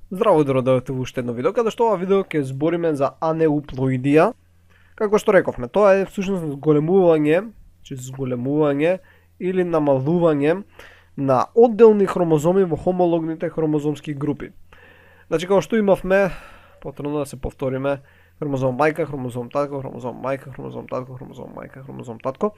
Здраво да дојдете во уште едно видео, каде што ова видео ќе збориме за анеуплоидија. Како што рековме, тоа е всушност зголемување или намалување на одделни хромозоми во хомологните хромозомски групи. Значи, како што имавме, потребно да се повториме, хромозом мајка, хромозом татко, хромозом мајка, хромозом татко, хромозом мајка, хромозом татко.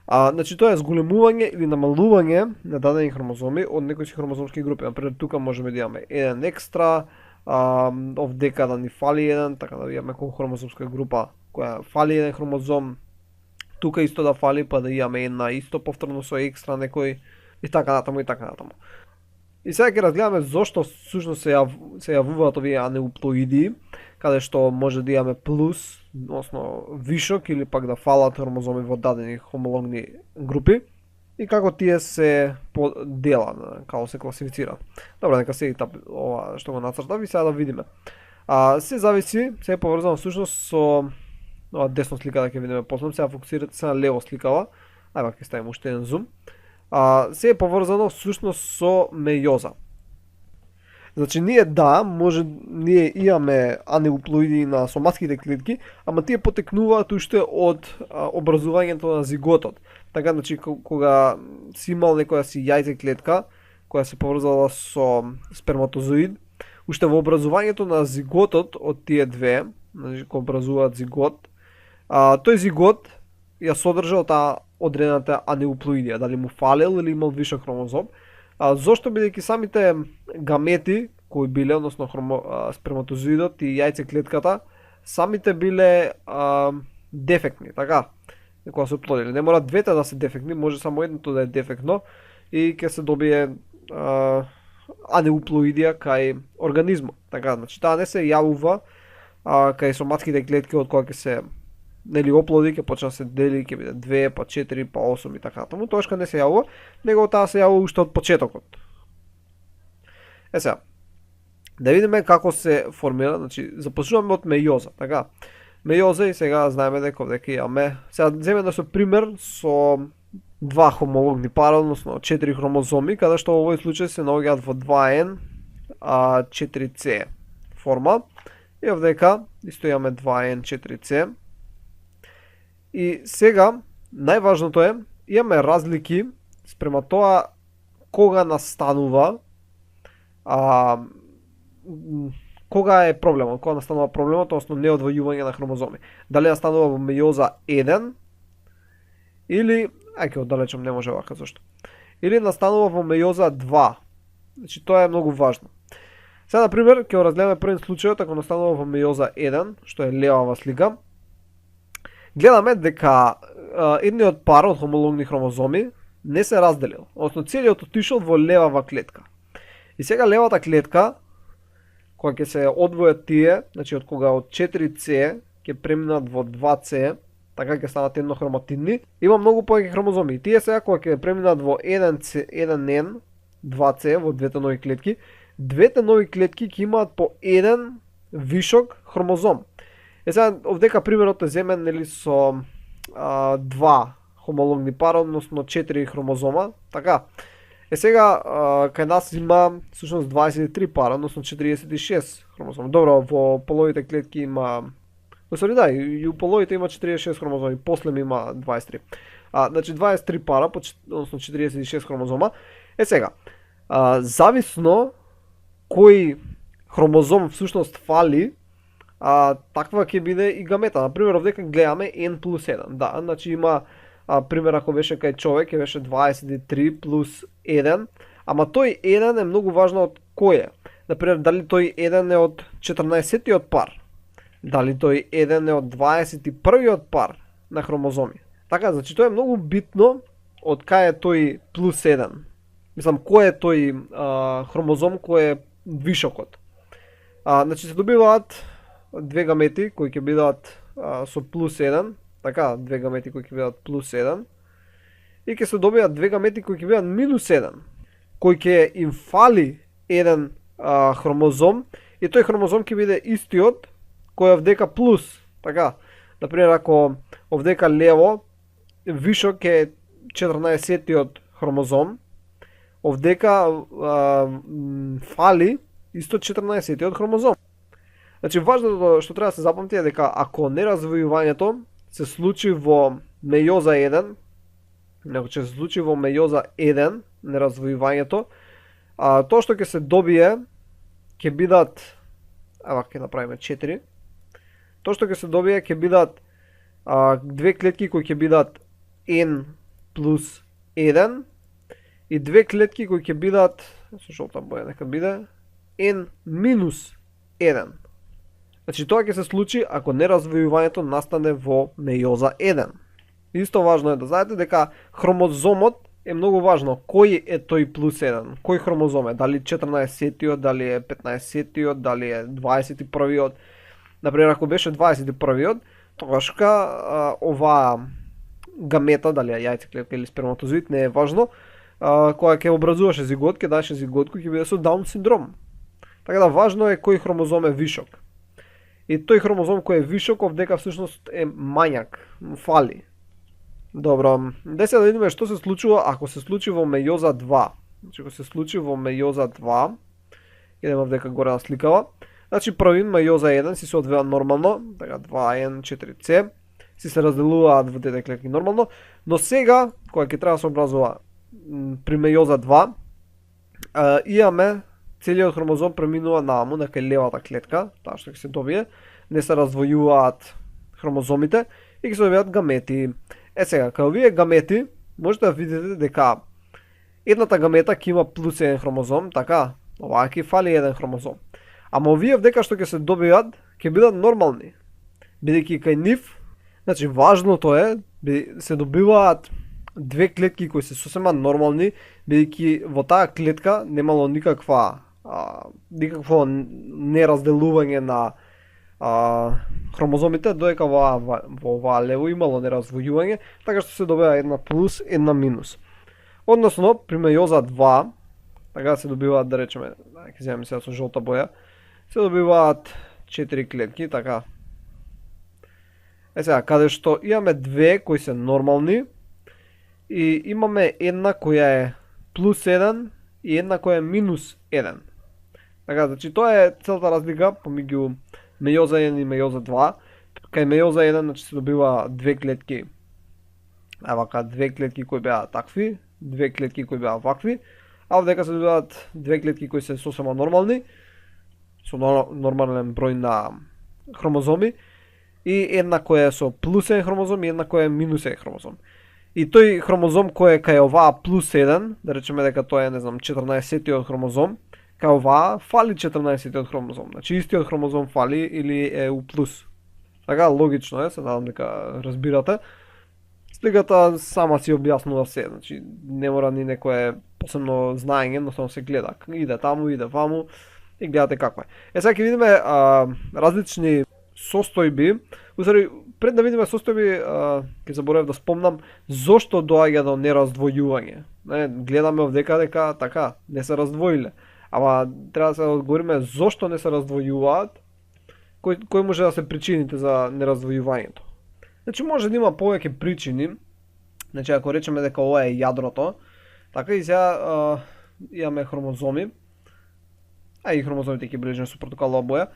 Значи, тоа е зголемување или намалување на дадени хромозоми од некои си хромозомски групи. Например, тука можеме да имаме еден екстра, овдека да ни фали еден, така да имаме колку хромозомска група која фали еден хромозом, тука исто да фали, па да имаме една исто повторно со екстра некој и така натаму и така натаму. И сега ќе разгледаме зошто всушност се јавуваат овие анеуплоидии, каде што може да имаме плюс, односно вишок или пак да фалат хромозоми во дадени хомологни групи и како тие се дела, како се класифицираат. Добро, нека се ова што го нацртав и сега да видиме. Се зависи, се е поврзано всушност со ова десно слика да ќе видиме после, сега фокусирате се на лево сликава. Ајде ќе ставиме уште еден зум. Се е поврзано всушност со мејоза. Значи ние имаме анеуплоиди на соматските клетки, ама тие потекнуваат уште од образувањето на зиготот. Така, значи, кога си имал некоја си јајце клетка, која се поврзала со сперматозоид, уште во образувањето на зиготот од тие две, значи, кога образуваат зигот, тој зигот ја содржал таа одредената анеуплоидија, дали му фалел или имал вишок хромозом. Зошто? Бидејќи самите гамети кои биле, односно сперматозоидот и јајцеклетката, самите биле дефектни, така, кога се оплодиле. Не мора двете да се дефектни, може само едното да е дефектно и ќе се добие анеуплоидија кај организмот. Така, значи таа не се јавува кај соматските клетки од кога ќе се оплоди, ќе почне да се дели, ќе биде 2, па 4, па 8 и така натаму. Тоа што не се јавува, него таа се јавува уште од почетокот. Сега, да видиме како се формира, значи започнуваме од мејоза, така. Мејоза и сега знаеме дека овдека имаме, сега земеме да со пример со два хомологни пара, односно 4 хромозоми, каде што во овој случај се наоѓаат во 2N, 4C форма. И овдека исто имаме 2N, 4C. И сега, најважното е, имаме разлики спрема тоа кога настанува, кога е проблемот, кога настанува проблемот, односно неодвојување на хромозоми. Дали настанува во мејоза 1 или, ајде оддалечам, не може вака, зашто? Или настанува во мејоза 2. Значи тоа е многу важно. Сега, например, ќе го разгледаме првен случајот ако настанува во мејоза 1, што е левава слика. Гледаме дека едниот пар од хомологни хромозоми не се разделил, односно целиот отишол во левава клетка. И сега левата клетка, кога ќе се одвојат тие, значи од кога од 4C ќе преминат во 2C, така ќе станат еднохроматидни, има многу повеќе хромозоми. И тие сега кога ќе преминат во 1N, 2C, во двете нови клетки, двете нови клетки ќе имаат по еден вишок хромозом. Сега, овдека примерот е земен, нели, со два хомологни пара, односно 4 хромозома, така. Сега, кај нас има всушност 23 пара, односно 46 хромозоми. Добро, во половите клетки има, и у половите има 46 хромозоми, после ми има 23. Значи 23 пара, односно 46 хромозома. Сега, зависно кој хромозом всушност фали, таква ќе биде и гамета. Например, овдека гледаме N плюс 1. Да, значи има, пример, ако беше кај човек, ќе беше 23 плюс 1, ама тој 1 е многу важно од кој е. Например, дали тој 1 е од 14-тиот пар, дали тој 1 е од 21-тиот пар на хромозоми. Така, значи тоа е многу битно од кај е тој плюс 1. Мислам, кој е тој хромозом, кој е вишокот. Значи се добиваат две гамети кои ќе бидат со плюс 1, така, две гамети кои ќе бидат плюс 1 и ќе се добијат две гамети кои ќе бидат минус 1, кој ќе им фали еден хромозом и тој хромозом ќе биде истиот кој е овдека плюс, така. Например, ако овдека лево вишок е 14-тиот хромозом, овдека фали исто 14-тиот хромозом. Значи важното што треба да се запамти е дека ако нераздвојувањето се случи во мејоза 1, ако ќе се случи во мејоза 1 нераздвојувањето, тоа што ќе се добие ќе бидат, ава ќе направиме 4. Тоа што ќе се добие ќе бидат две клетки кои ќе бидат n плюс 1 и две клетки кои ќе бидат, со жолта боја нека биде, n минус 1. Значи тоа ќе се случи ако нераздвојувањето настане во мејоза 1. Исто важно е да знаете дека хромозомот е многу важно. Кој е тој плюс 1? Кој хромозом е? Дали 14-тиот, дали е 15-тиот, дали е 21-тиот? Например, ако беше 21-тиот, тогаш оваа гамета, дали е јајцеклетка или сперматозоид, не е важно, која ќе образуваше зигот, ќе даше зигот кој ќе биде со Даун синдром. Така да важно е кој хромозом е вишок. И тој хромозом кој е вишок, овдека всушност е мањак, фали. Добро, сега да видиме што се случува ако се случи во мејоза 2. Значи ако се случи во мејоза 2, идеме овдека горе на сликава. Значи први мејоза 1 си се одвива нормално, така 2N4C, си се разделуваат во двете клетки нормално, но сега кога ќе треба да се образува при мејоза 2, имаме целиот хромозом преминува нааму на кај левата клетка, таа што ќе се добие, не се раздвојуваат хромозомите и ќе се добијат гамети. Сега, кај овие гамети, можете да видите дека едната гамета ќе има плюс 1 хромозом, така, оваа ќе фали 1 хромозом. Ама овие вдека што ќе се добијат, ќе бидат нормални. Бидејќи кај нив, значи важното е, се добиваат две клетки кои се сосема нормални, бидејќи во таа клетка немало никакво неразделување на хромозомите, додека во оваа лево имало нераздвојување, така што се добива една плюс, една минус. Односно, при мејоза 2, така се добиваат, да речеме, ќе земеме сега со жолта боја, се добиваат 4 клетки, така. Сега, каде што имаме две кои се нормални и имаме една која е плюс 1 и една која е минус 1. Така, значи тоа е целта разлика помеѓу мејоза 1 и мејоза 2. Кај мејоза 1 значи се добива две клетки. Евака две клетки кои беа такви, две клетки кои беа вакви, а овдека се добиваат две клетки кои се сосема нормални, со нормален број на хромозоми и една која е со плюс 1 хромозом и една која е минус 1 хромозом. И тој хромозом кој е кај оваа плюс 1, да речеме дека тоа е, не знам, 14-тиот хромозом, кај оваа фали 14-тиот хромозом. Значи истиот хромозом фали или е у плюс. Така логично е, се надам дека разбирате. Сликата сама си објаснува се, значи не мора ни некое посебно знаење, но само се гледа. Иде таму, иде ваму и гледате како е. Сега ќе видиме различни состојби. Усари, пред да видиме состојби, ќе заборев да спомнам зошто доаѓа до нераздвојување. Гледаме овдека дека така не се раздвоиле. Ама треба да се одговориме зошто не се раздвојуваат, кој може да се причините за нераздвојувањето. Значи може да има повеќе причини. Значи ако речеме дека ова е јадрото, така и сега имаме хромозоми, а и хромозомите ќе бележиме со протоколова боја.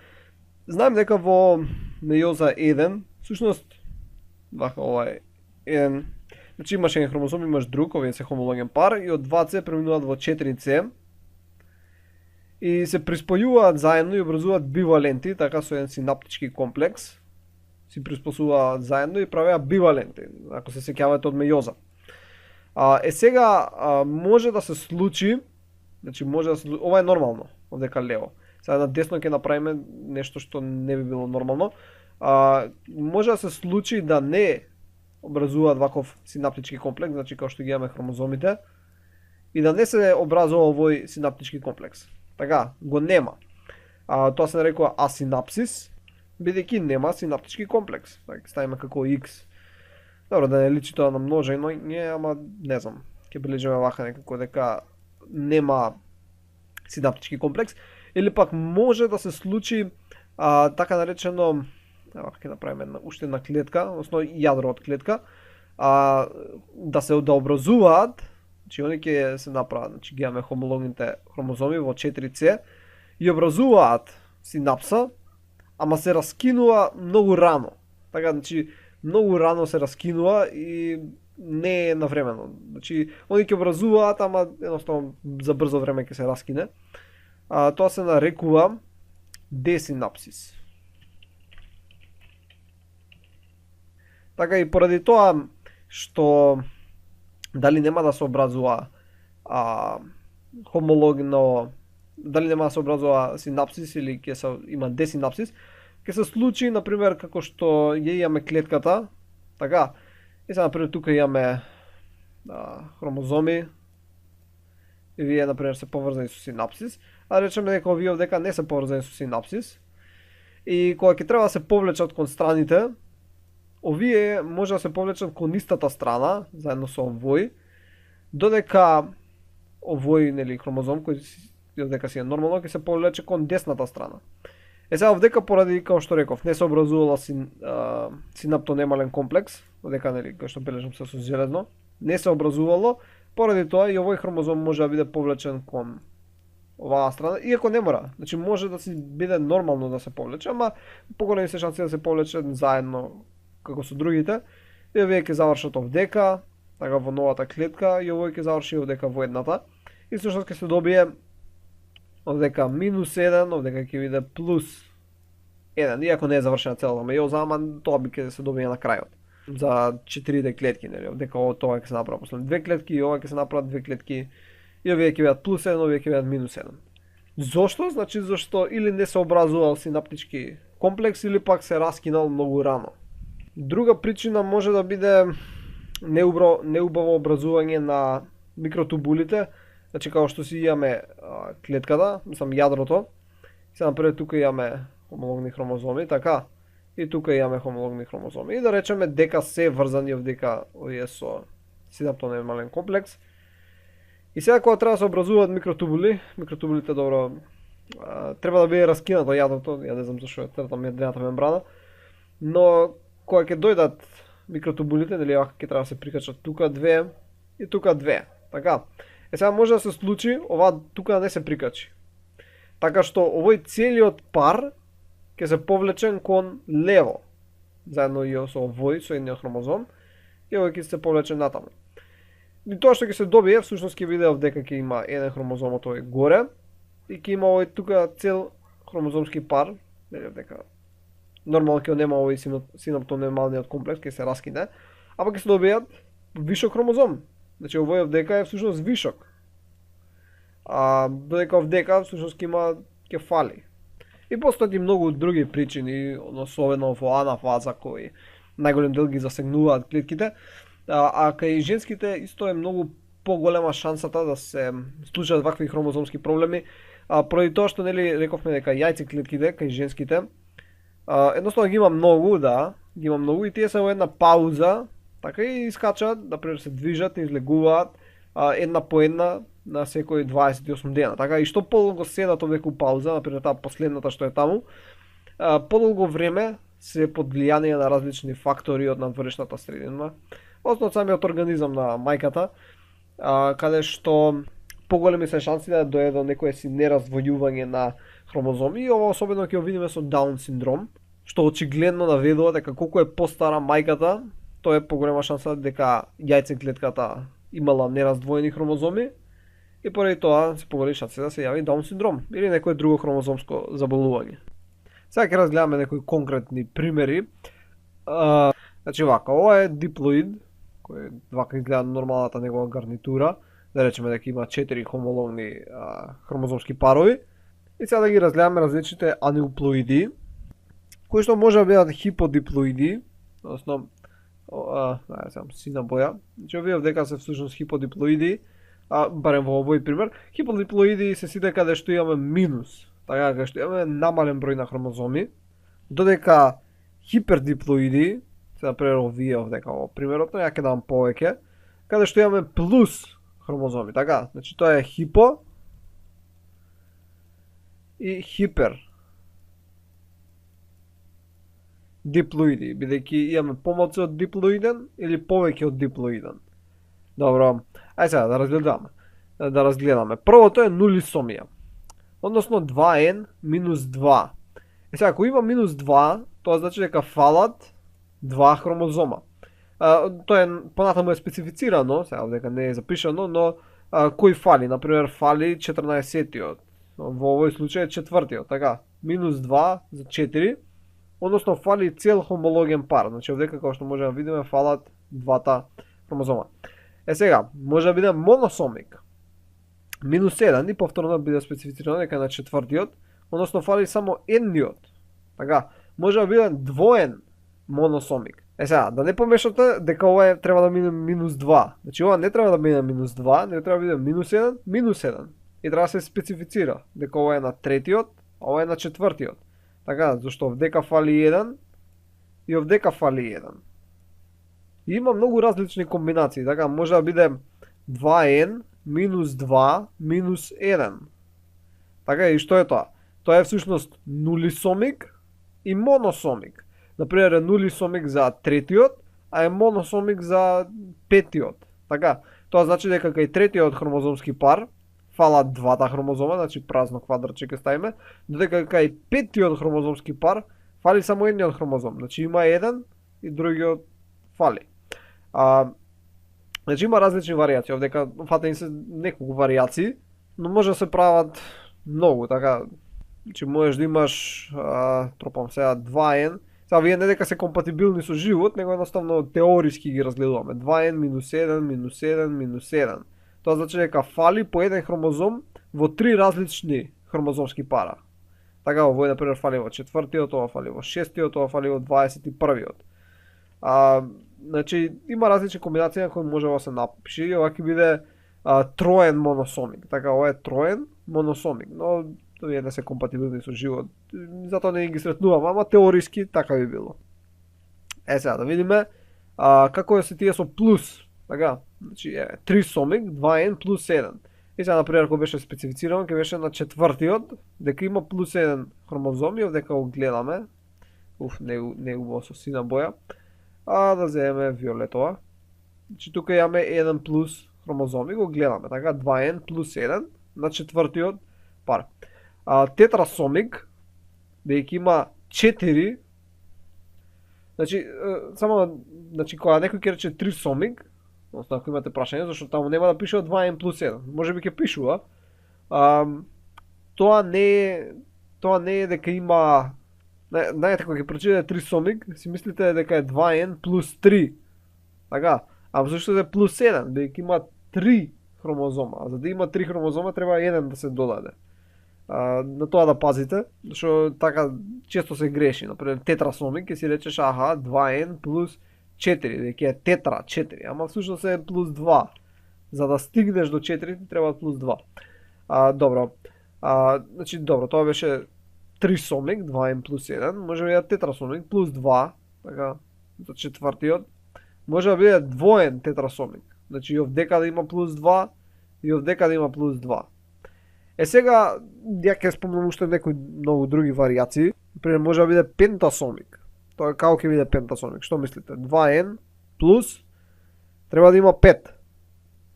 Знаем дека во мејоза 1, всушност, вака ова е 1, значи имаш еден хромозом, имаш друг, овие се хомологен пар и од 2C преминуваат во 4C и се приспојуваат заедно и образуваат биваленти, така со еден синаптички комплекс, се приспосуваат заедно и правеа биваленти, ако се сеќавате од мејоза. Сега може да се случи, значи може да се, ова е нормално, овдека лево. Сега на десно ќе направиме нешто што не би било нормално. Може да се случи да не образуваат ваков синаптички комплекс, значи како што ги имаме хромозомите, и да не се образува овој синаптички комплекс. Така, го нема. Тоа се нарекува асинапсис, бидејќи нема синаптички комплекс. Така, ставиме како X. Добро, да не личи тоа на множено, ама не знам. Ќе бележиме вака некако дека нема синаптички комплекс. Или пак може да се случи така наречено, ќе направиме уште една клетка, односно јадро од клетка, да образуваат, значи они ќе се направат, значи ги имаме хомологните хромозоми во 4C и образуваат синапса, ама се раскинува многу рано. Така, значи, многу рано се раскинува и не е навремено. Значи, они ќе образуваат, ама едноставно за брзо време ќе се раскине. Тоа се нарекува десинапсис. Така и поради тоа што дали нема да се образува хомологно, дали нема да се образува синапсис или ќе се има десинапсис, ќе се случи на пример како што ја имаме клетката, така. И сега на пример тука имаме хромозоми и вие на пример се поврзани со синапсис, а речеме дека овие овдека не се поврзани со синапсис. И кога ќе треба да се повлечат кон страните, овие може да се повлечат кон истата страна, заедно со овој, додека овој, нели, хромозом кој дека си е нормално, ќе се повлече кон десната страна. Сега овдека поради, како што реков, не се образувала синаптонемален комплекс, овдека, нели, како што бележам се со зелено, не се образувало, поради тоа и овој хромозом може да биде повлечен кон оваа страна, иако не мора. Значи може да си биде нормално да се повлече, ама поголеми се шанси да се повлече заедно како со другите. И овие ќе завршат овдека, така во новата клетка, и овој ќе заврши овдека во едната. И всушност ќе се добие овдека минус 1, овдека ќе биде плюс 1, иако не е завршена целата мејоза, ама тоа би ќе се добие на крајот. За 4 клетки, нели, овдека тоа ќе се направи после 2 клетки, и ова ќе се направат 2 клетки, и овие ќе бидат плюс 1, овие ќе бидат минус 1. Зошто? Значи зашто или не се образувал синаптички комплекс, или пак се раскинал многу рано. Друга причина може да биде неубаво образување на микротубулите. Значи како што си имаме клетката, мислам јадрото. Сега напред тука имаме хомологни хромозоми, така. И тука имаме хомологни хромозоми. И да речеме дека се врзани овдека овие со синаптонемален комплекс. И сега кога треба да се образуваат микротубулите добро треба да биде раскинато јадрото, ја не знам зашто е трета медрената мембрана, но кога ќе дојдат микротубулите, нели ќе треба да се прикачат тука две и тука две, така. Сега може да се случи ова тука да не се прикачи. Така што овој целиот пар ќе се повлечен кон лево, заедно и со овој, со едниот хромозом, и овој ќе се повлечен натаму. И тоа што ќе се добие, всушност ќе биде овдека ќе има еден хромозом од овој горе, и ќе има овој тука цел хромозомски пар, нели овдека нормално ќе нема овој синаптонемалниот комплекс, ќе се раскине, а пак ќе се добијат вишок хромозом. Значи овој овдека е всушност вишок. Додека овдека всушност ќе фали. И постојат и многу други причини, особено во анафаза кои најголем дел ги засегнуваат клетките, а кај женските исто е многу поголема шансата да се случат вакви хромозомски проблеми, поради тоа што нели рековме дека јајцеклетките кај женските едноставно ги има многу, ги има многу и тие се во една пауза, така и искачаат, например се движат и излегуваат една по една на секој 28 дена. Така и што подолго седат овде у пауза, например таа последната што е таму, подолго време се под влијание на различни фактори од надворешната средина, односно од самиот организам на мајката, каде што поголеми се шанси да дојде до некое си нераздвојување на хромозоми, и ова особено ќе го видиме со Даун синдром, што очигледно наведува дека колку е постара мајката, тоа е поголема шанса дека јајцеклетката имала нераздвоени хромозоми, и поради тоа се поголеми шанси да се јави Даун синдром или некое друго хромозомско заболување. Сега ќе разгледаме некои конкретни примери. Значи вака, ова е диплоид, кој вака изгледа нормалната негова гарнитура, да речеме дека има 4 хомологни хромозомски парови. И сега да ги разгледаме различните анеуплоиди, кои што може да бидат хиподиплоиди, односно сина боја. Значи овие овдека се всушност хиподиплоиди, барем во овој пример. Хиподиплоиди се сите каде што имаме минус, така каде што имаме намален број на хромозоми, додека хипердиплоиди, се например овие овдека во примерот, ја ќе дам повеќе, каде што имаме плюс хромозоми, така? Значи тоа е хипо и хипер диплоиди, бидејќи имаме помалку од диплоиден или повеќе од диплоиден. Добро, ај сега да разгледаме. Првото е нулисомија. односно 2n минус 2. Сега, ако има минус 2, тоа значи дека фалат 2 хромозома. Тоа е понатаму е специфицирано, сега дека не е запишано, но кој фали? Например, фали 14-тиот. Во овој случај е 4-тиот, така. Минус 2 за 4, односно фали цел хомологен пар. Значи овдека како што можеме да видиме фалат двата хромозома. Сега, може да биде моносомик. Минус 1 и повторно да биде специфицирано дека на 4-тиот, односно фали само едниот. Така, може да биде двоен моносомик. Сега, да не помешате дека ова треба да мине минус 2. Значи ова не треба да биде минус 2, не треба да биде минус 1, минус 1. И треба да се специфицира дека ова е на третиот, а ова е на 4-тиот. Така, зашто овдека фали 1 и овдека фали 1. И има многу различни комбинации, така може да биде 2n минус 2 минус 1. Така, и што е тоа? Тоа е всушност нулисомик и моносомик. Например, е нулисомик за третиот, а е моносомик за петиот. Така, тоа значи дека кај третиот хромозомски пар фалат двата хромозома, значи празно квадратче ќе ставиме, додека кај петиот хромозомски пар фали само едниот хромозом. Значи има еден и другиот фали. Значи има различни варијации, овдека фатени се неколку варијации, но може да се прават многу, така. Значи можеш да имаш, тропам сега 2n, сега вие не дека се компатибилни со живот, него едноставно теориски ги разгледуваме. 2n минус 1 минус 1 минус 1. Тоа значи дека фали по еден хромозом во три различни хромозомски пара. Така, овој например фали во 4-тиот, ова фали во 6-тиот, ова фали во 21-иот. Значи има различни комбинации на кои може да се напише и ова ќе биде троен моносомик. Така, ова е троен моносомик, но вие не се компатибилни со живот, затоа не ги сретнувам, ама теориски така би било. Сега да видиме како се тие со плюс. Така, значи трисомик 2n плюс 1. И сега например ако беше специфицирано, ќе беше на 4-тиот, дека има плюс 1 хромозом и овдека го гледаме. Не убаво со сина боја. Да земеме виолетова. Значи тука имаме 1 плюс хромозом и го гледаме. Така 2n плюс 1 на 4-тиот пар. Тетрасомик, бидејќи има 4, значи кога некој ќе рече трисомик, односно ако имате прашање, зашто таму нема да пишува 2n плюс 1, може би ќе пишува, тоа не е дека има, знаете кога ќе прочитате трисомик, си мислите дека е 2n плюс 3, така, а зашто е плюс 1, бидејќи има 3 хромозома, а за да има 3 хромозома треба 1 да се додаде. На тоа да пазите, зашто така често се греши. Например, тетрасомик ќе си речеш 2n плюс 4, дека е тетра 4, ама всушност е плюс 2. За да стигнеш до 4 ти треба плюс 2. Добро. Значи добро, тоа беше трисомик 2n плюс 1, може да биде тетрасомик плюс 2, така за 4-тиот. Може да биде двоен тетрасомик. Значи и овдека да има плюс 2 и овдека да има плюс 2. Сега, ја ќе спомнам уште некои многу други варијации. Например, може да биде пентасомик. Тоа како ќе биде пентасомик? Што мислите? 2n плюс треба да има 5.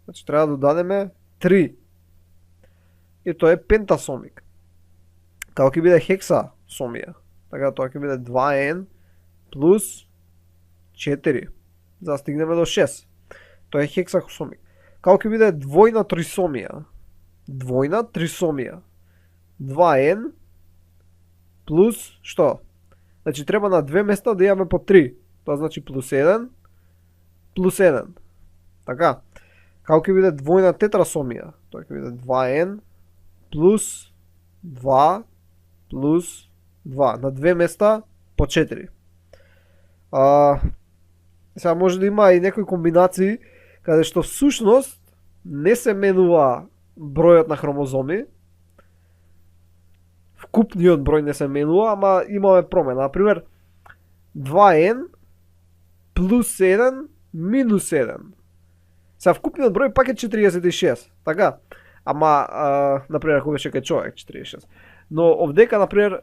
Значи треба да додадеме 3. И тоа е пентасомик. Како ќе биде хексасомија? Така тоа ќе биде 2n плюс 4. За да стигнеме до 6. Тоа е хексасомик. Како ќе биде двојна трисомија? Двојна трисомија. 2n плюс што? Значи треба на две места да имаме по 3. Тоа значи плюс 1 плюс 1. Така. Како ќе биде двојна тетрасомија? Тоа ќе биде 2n плюс 2 плюс 2. На две места по 4. Сега може да има и некои комбинации каде што всушност не се менува бројот на хромозоми. Вкупниот број не се менува, ама имаме промена. Например, 2n плюс 1 минус 1. Сега вкупниот број пак е 46, така? Ама, например, ако беше кај човек 46. Но овдека, например,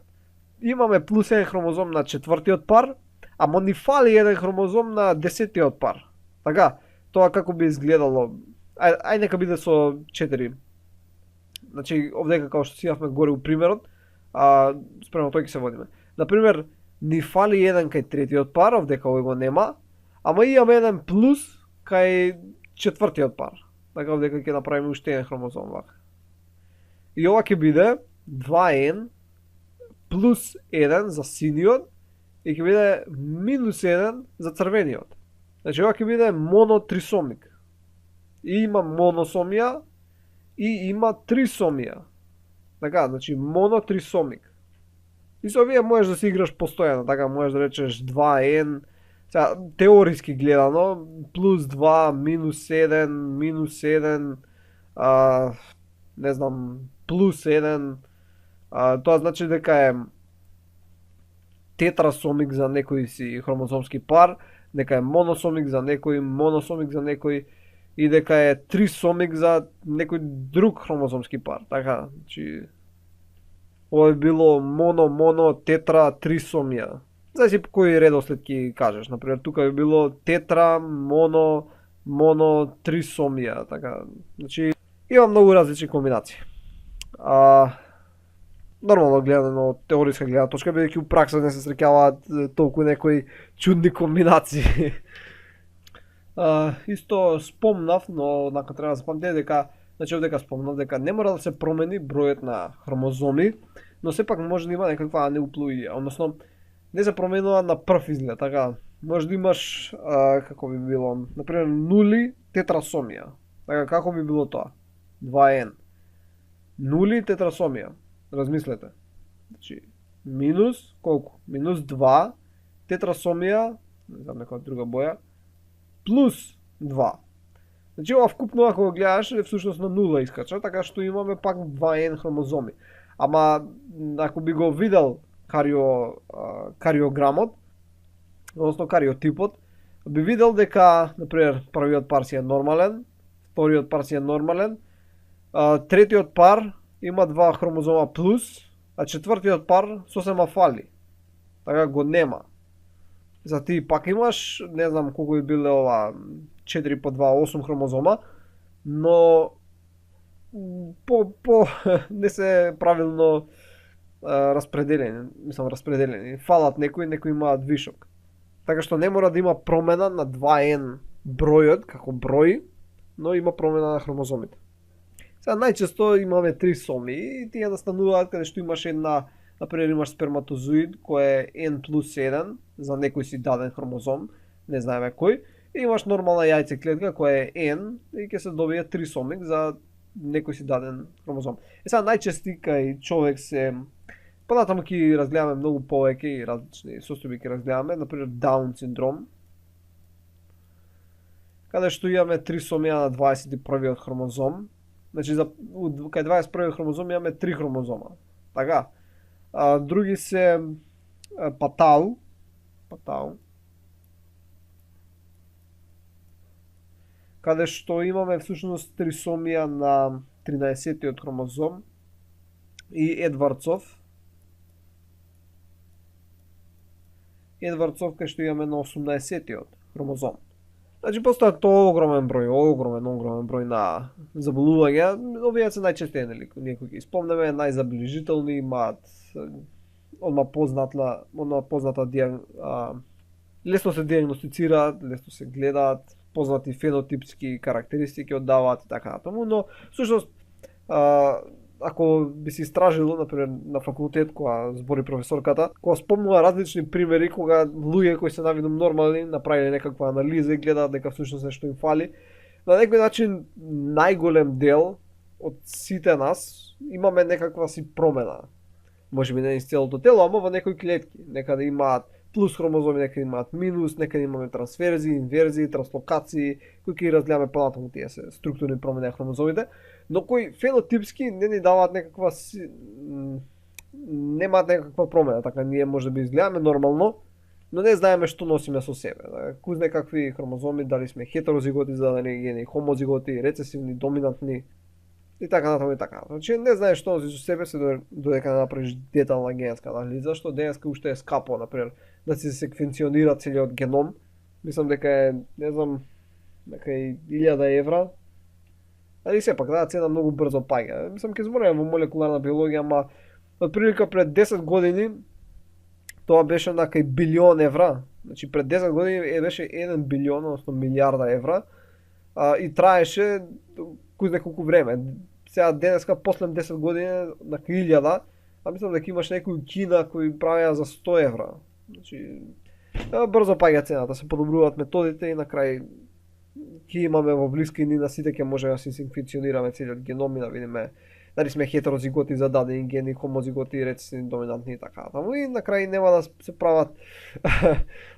имаме плюс 1 хромозом на 4-тиот пар, ама ни фали еден хромозом на 10-тиот пар. Така? Тоа како би изгледало? Ај нека биде со 4. Значи, овдека како што сијавме горе у примерот, спрема тој ќе се водиме. Например, ни фали еден кај третиот пар, овдека овој го нема, ама имаме еден плюс кај четвртиот пар. Така овдека ќе направиме уште еден хромозом вака. И ова ќе биде 2n плюс 1 за синиот и ќе биде минус 1 за црвениот. Значи ова ќе биде монотрисомик. И има моносомија и има трисомија. Така, значи монотрисомик. И со овие можеш да се играш постојано, така можеш да речеш 2n, сега теориски гледано, плюс 2, минус 1, минус 1, не знам, плюс 1, тоа значи дека е тетрасомик за некој си хромозомски пар, дека е моносомик за некој, моносомик за некој, и дека е трисомик за некој друг хромозомски пар. Така, значи ова е било моно, тетра, трисомија. Зависи по кој редослед ќе кажеш. Например, тука би било тетра, моно, трисомија. Така, значи има многу различни комбинации. Нормално гледано од теориска гледна точка, бидејќи у пракса не се среќаваат толку некои чудни комбинации. Исто спомнав, но однака треба да спомнете дека, значи овдека спомнав дека не мора да се промени бројот на хромозоми, но сепак може да има некаква неуплуидија, односно не се променува на прв изглед, така може да имаш како би било, например нули тетрасомија. Така како би било тоа? 2n. Нули тетрасомија. Размислете. Значи минус колку? Минус 2 тетрасомија, не знам некоја друга боја, плюс 2. Значи ова вкупно ако го гледаш е всушност на 0 искача, така што имаме пак 2n хромозоми. Ама ако би го видел кариограмот, односно кариотипот, би видел дека, например, првиот пар си е нормален, вториот пар си е нормален, третиот пар има 2 хромозома плюс, а четвртиот пар сосема фали. Така го нема. За ти пак имаш, не знам колку би биле ова, 4 по 2, 8 хромозома, но не се правилно распределени. Фалат некои имаат вишок. Така што не мора да има промена на 2n бројот како број, но има промена на хромозомите. Сега најчесто имаме трисомии и тие настануваат каде што имаш една, например имаш сперматозоид кој е n плюс 1 за некој си даден хромозом, не знаеме кој, и имаш нормална јајцеклетка која е n и ќе се добие трисомик за некој си даден хромозом. Сега најчести кај човек се понатаму ќе разгледаме многу повеќе и различни состојби ќе разгледаме, например Даун синдром, каде што имаме трисомија на 21-виот хромозом. Значи кај 21-виот хромозом имаме 3 хромозома. Така. Други се патау, каде што имаме всушност трисомија на 13-тиот хромозом, и Едвардсов кај што имаме на 18-тиот хромозом. Значи постојат огромен број на заболувања, овие се најчесто некои ги спомнеме, најзаближителни, имаат одма позната лесно се диагностицираат, лесно се гледаат, познати фенотипски карактеристики оддаваат и така натаму, но всушност ако би се истражило, например, на факултет, кога збори професорката, кога спомнува различни примери, кога луѓе кои се навидно нормални, направиле некаква анализа и гледаат дека всушност нешто им фали, на некој начин најголем дел од сите нас имаме некаква си промена. Може би не из целото тело, ама во некои клетки. Некаде имаат плюс хромозоми, некаде имаат минус, некаде имаме трансферзии, инверзии, транслокации, кои ќе разгледаме понатаму тие се структурни промени на хромозомите, но кои фенотипски не ни даваат некаква немаат некаква промена, така ние може би изгледаме нормално, но не знаеме што носиме со себе. Кој знае какви хромозоми, дали сме хетерозиготи, зададени гени, хомозиготи, рецесивни, доминантни и така натаму и така. Значи не знаеш што носи со себе се додека не направиш детална генетска анализа, што денеска уште е скапо, например, да се секвенционира целиот геном. Мислам дека е, не знам, дека е 1000 евра. Али сепак, да, цена многу брзо паѓа. Мислам, ќе збориме во молекуларна биологија, ама отприлика пред 10 години тоа беше кај билион евра. Значи пред 10 години беше 1 билион, односно милиарда евра, и траеше кој знае колку време. Сега денеска после 10 години на 1000, а мислам дека имаш некои у Кина кои правеа за 100 евра. Значи брзо паѓа цената, се подобруваат методите и на крај ќе имаме во блискини на сите ќе може да се синквенционираме целиот геном и да видиме дали сме хетерозиготи за дадени гени, хомозиготи, рецесивни, доминантни и така натаму. И на крај нема да се прават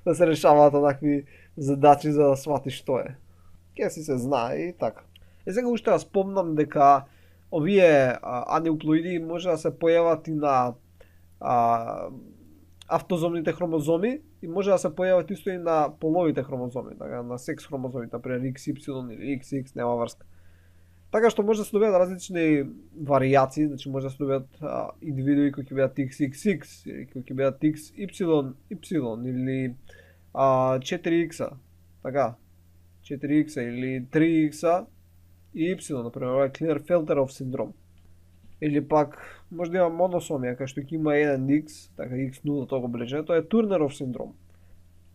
да се решаваат онакви задачи за да сватиш што е. Ке си се знае и така. И сега уште да спомнам дека овие анеуплоиди може да се појават и на автозомните хромозоми и може да се појават исто и на половите хромозоми, така на секс хромозомите, например XY или XX, нема врска. Така што може да се добијат различни варијации, значи може да се добијат индивидуи кои ќе бидат XXX или кои ќе бидат XYY или 4X, така, 4X или 3X и Y, например, ова е Klinefelterov синдром. Или пак може да има моносомија, кај што ќе има еден X, така X0 тоа го бележи, тоа е Турнеров синдром.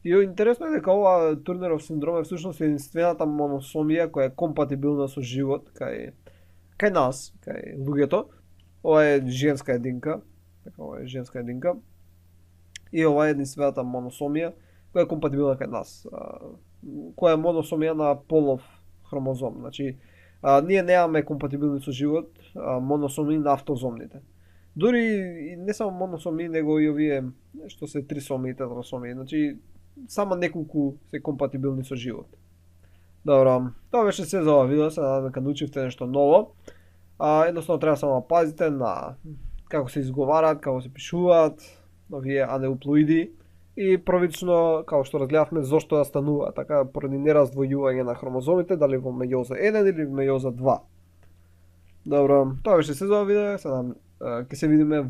И интересно е дека ова Турнеров синдром е всушност единствената моносомија која е компатибилна со живот кај нас, кај луѓето. Ова е женска единка, така ова е женска единка. И ова е единствената моносомија која е компатибилна кај нас, која е моносомија на полов хромозом. Значи ние немаме компатибилни со живот моносоми на автозомните. Дури и не само моносоми, него и овие што се трисоми и тетрасоми. Значи само неколку се компатибилни со живот. Добро, тоа беше се за ова видео, се надам дека научивте нешто ново. Едноставно треба само да пазите на како се изговараат, како се пишуваат овие анеуплоиди и првично, како што разгледавме, зошто да станува така поради нераздвојување на хромозомите, дали во мејоза 1 или мејоза 2. Добро, тоа беше се за ова видео, се надам ќе се видиме